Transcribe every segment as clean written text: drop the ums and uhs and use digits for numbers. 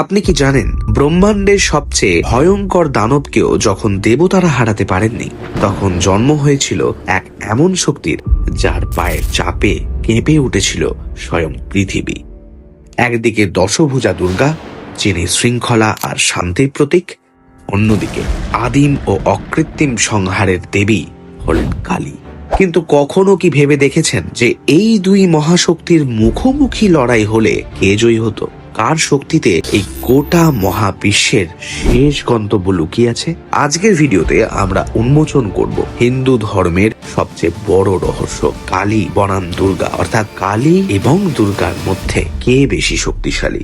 আপনি কি জানেন, ব্রহ্মাণ্ডের সবচেয়ে ভয়ঙ্কর দানবকেও যখন দেবতারা হারাতে পারেননি, তখন জন্ম হয়েছিল এক এমন শক্তির যার পায়ের চাপে কেঁপে উঠেছিল স্বয়ং পৃথিবী। একদিকে দশভুজা দুর্গা, যিনি শৃঙ্খলা আর শান্তির প্রতীক, অন্যদিকে আদিম ও অকৃত্রিম সংহারের দেবী হলেন কালী। কিন্তু কখনো কি ভেবে দেখেছেন যে এই দুই মহাশক্তির মুখোমুখি লড়াই হলে কে জয়ী হতো? কার শক্তিতে এই গোটা মহাবিশ্বের শেষ গন্তব্য লুকিয়ে আছে? আজকের ভিডিওতে আমরা উন্মোচন করব হিন্দু ধর্মের সবচেয়ে বড় রহস্য, কালী বনাম দুর্গা, অর্থাৎ কালী এবং দুর্গার মধ্যে কে বেশি শক্তিশালী।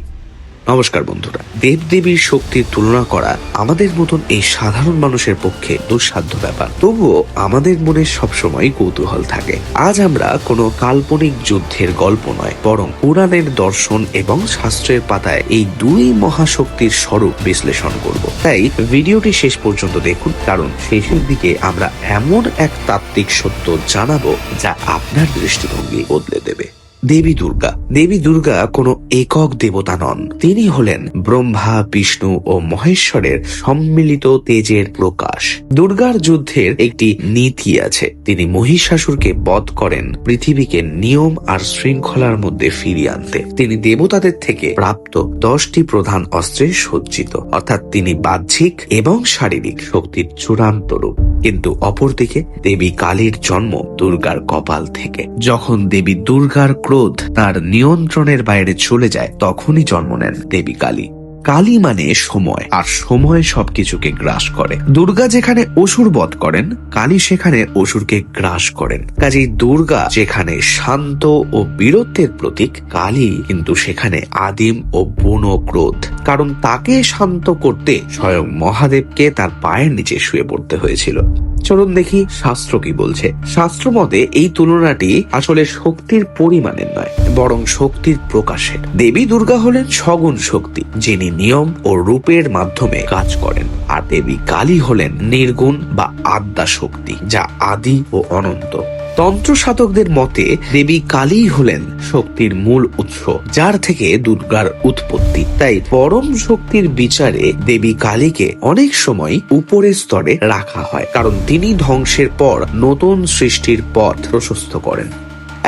নমস্কার বন্ধুরা, দেবদেবীর শক্তির তুলনা করা আমাদের মতন এই সাধারণ মানুষের পক্ষে দুঃসাধ্য ব্যাপার। তবুও আমাদের মনে সবসময় কৌতূহল থাকে। আজ আমরা কোনো কাল্পনিক যুদ্ধের গল্প নয়, বরং পুরাণের দর্শন এবং শাস্ত্রের পাতায় এই দুই মহাশক্তির স্বরূপ বিশ্লেষণ করব। তাই ভিডিওটি শেষ পর্যন্ত দেখুন, কারণ শেষের দিকে আমরা এমন এক তাত্ত্বিক সত্য জানাবো যা আপনার দৃষ্টিভঙ্গি বদলে দেবে। দেবী দুর্গা কোনো একক দেবতা নন। তিনি হলেন ব্রহ্মা, বিষ্ণু ও মহেশ্বরের সম্মিলিত তেজের প্রকাশ। দুর্গার যুদ্ধের একটি নীতি আছে। তিনি মহিষাসুরকে বধ করেন পৃথিবীকে নিয়ম আর শৃঙ্খলার মধ্যে ফিরিয়ে আনতে। তিনি দেবতাদের থেকে প্রাপ্ত 10টি প্রধান অস্ত্রে সজ্জিত, অর্থাৎ তিনি বাহ্যিক এবং শারীরিক শক্তির চূড়ান্ত রূপ। কিন্তু অপরদিকে দেবী কালীর জন্ম দুর্গার কপাল থেকে। যখন দেবী দুর্গার ক্রোধ তার নিয়ন্ত্রণের বাইরে চলে যায়, তখনই জন্ম নেন দেবী কালী। কালী মানে সময়, আর সময় সবকিছুকে গ্রাস করে। দুর্গা যেখানে অসুর বধ করেন, কালী সেখানে অসুরকে গ্রাস করেন। কাজেই দুর্গা যেখানে শান্ত ও বীরত্বের প্রতীক, কালী কিন্তু সেখানে আদিম ও বুনো ক্রোধ। কারণ তাকে শান্ত করতে স্বয়ং মহাদেবকে তার পায়ের নিচে শুয়ে পড়তে হয়েছিল। চলুন দেখি শাস্ত্র কি বলছে। শাস্ত্র মতে এই তুলনাটি আসলে শক্তির পরিমাণের নয়, বরং শক্তির প্রকাশের। দেবী দুর্গা হলেন সগুণ শক্তি, যিনি নিয়ম ও রূপের মাধ্যমে কাজ করেন। আর দেবী কালী হলেন নির্গুণ বা আদ্যা শক্তি, যা আদি ও অনন্ত। তন্ত্র সাধকদের মতে দেবী কালী হলেন শক্তির মূল উৎস, যার থেকে দুর্গার উৎপত্তি। তাই পরম শক্তির বিচারে দেবী কালীকে অনেক সময় উপরের স্তরে রাখা হয়, কারণ তিনি ধ্বংসের পর নতুন সৃষ্টির পথ প্রশস্ত করেন।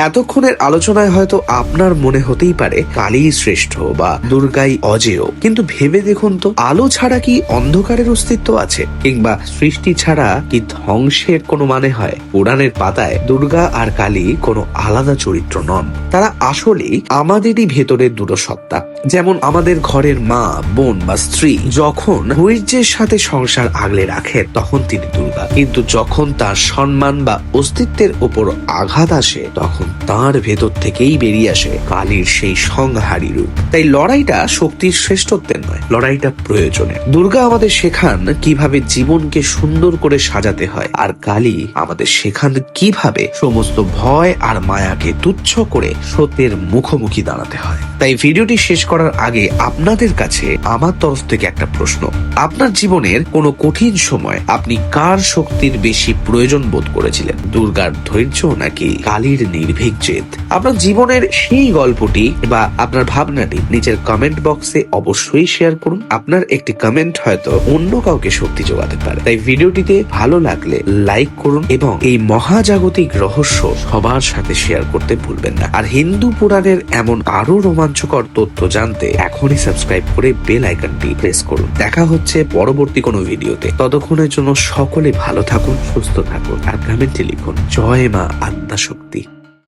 এতক্ষণের আলোচনায় হয়তো আপনার মনে হতেই পারে কালী শ্রেষ্ঠ বা দুর্গাই অজেয়, কিন্তু ভেবে দেখুন তো, আলো ছাড়া কি অন্ধকারের অস্তিত্ব আছে? কিংবা সৃষ্টি ছাড়া কি ধ্বংসের কোনো মানে হয়? পুরাণের পাতায় দুর্গা আর কালী কোনো আলাদা চরিত্র নন, তারা আসলেই আমাদেরই ভেতরের দুটো সত্তা। যেমন আমাদের ঘরের মা, বোন বা স্ত্রী যখন ধৈর্যের সাথে সংসার আগলে রাখেন, তখন তিনি দুর্গা। কিন্তু যখন তার সম্মান বা অস্তিত্বের উপর আঘাত আসে, তখন তার ভেতর থেকেই বেরিয়ে আসে কালীর সেই সংহারী রূপ। তাই লড়াইটা শক্তির শ্রেষ্ঠত্বের নয়, লড়াইটা প্রয়োজনের। দুর্গা আমাদের শেখান কিভাবে জীবনকে সুন্দর করে সাজাতে হয়, আর কালী আমাদের শেখান কিভাবে সমস্ত ভয় আর মায়াকে তুচ্ছ করে সত্যের মুখোমুখি দাঁড়াতে হয়। তাই ভিডিওটি শেষ করার আগে আপনাদের কাছে আমার তরফ থেকে একটা প্রশ্ন। আপনার জীবনের কোনো কঠিন সময় আপনি কার শক্তির বেশি প্রয়োজন বোধ করেছিলেন? দুর্গার ধৈর্য নাকি কালীর নির্ভীক জেদ? আপনার জীবনের সেই গল্পটি বা আপনার ভাবনাটি নিচের কমেন্ট বক্সে অবশ্যই শেয়ার করুন। আপনার একটি কমেন্ট হয়তো অন্য কাউকে শক্তি যোগাতে পারে। তাই ভিডিওটিতে ভালো লাগলে লাইক করুন এবং এই মহাজাগতিক রহস্য সবার সাথে শেয়ার করতে ভুলবেন না। আর হিন্দু পুরাণের এমন আরো রোমাঞ্চকর তথ্য জানতে এখনই সাবস্ক্রাইব করে বেল আইকনটি প্রেস করুন। দেখা হচ্ছে পরবর্তী কোনো ভিডিওতে। ততক্ষণের জন্য সকলে ভালো থাকুন, সুস্থ থাকুন, আর কমেন্টে লিখুন জয় মা আদ্যা শক্তি।